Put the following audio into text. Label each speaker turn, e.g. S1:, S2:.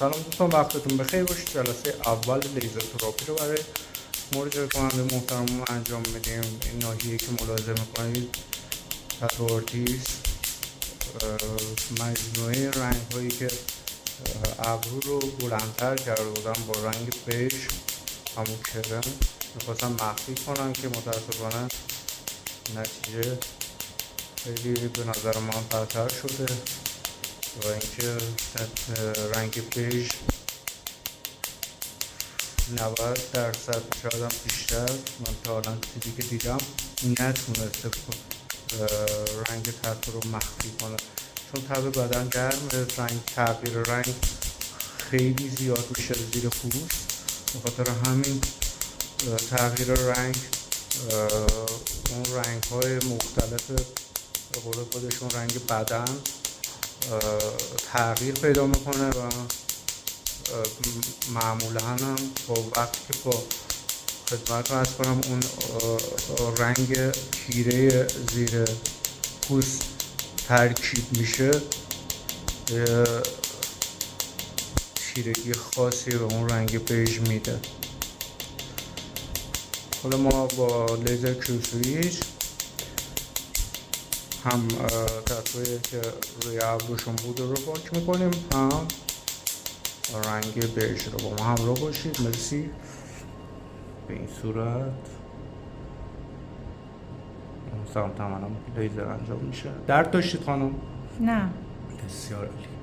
S1: سلام دوستان، وقتتون بخیر باشه. جلسه اول لیزر تراپی رو برای مراجعه کننده محترم انجام میدیم. این ناحیه که ملاحظه میکنید خط آرتیس مجموعه رنگ هایی که ابرو رو بلندتر کرده بودن با رنگ بیج همون کرم میخواستم مخفی کنم که متاسفانه نتیجه خیلی به نظر من بدتر شده و اینکه رنگ بیج 90% شاید هم بیشتر من تا الان چیزی که دیدم نتونسته رنگ تتو رو مخفی کنه، چون تب بدن گرمه، تغییر رنگ خیلی زیاد میشه زیر پوست. به خاطر همین تغییر رنگ اون رنگ های مختلف به قول خودشون رنگ بدن تغییر پیدا میکنه و معمولا هم با وقتی که با خدمت رو از کنم اون رنگ تیره زیر پوست ترکیب میشه تیرگی خاصی به اون رنگ بیج میده. حالا ما با لیزر کیوسویچ هم تتویی که روی ابروشون بوده رو پاک میکنیم، هم رنگ بیج رو. با ما همراه باشید. مرسی. به این صورت سلام، تمام لیزر انجام میشه. درد داشتید خانم؟
S2: نه.
S1: بسیار عالی.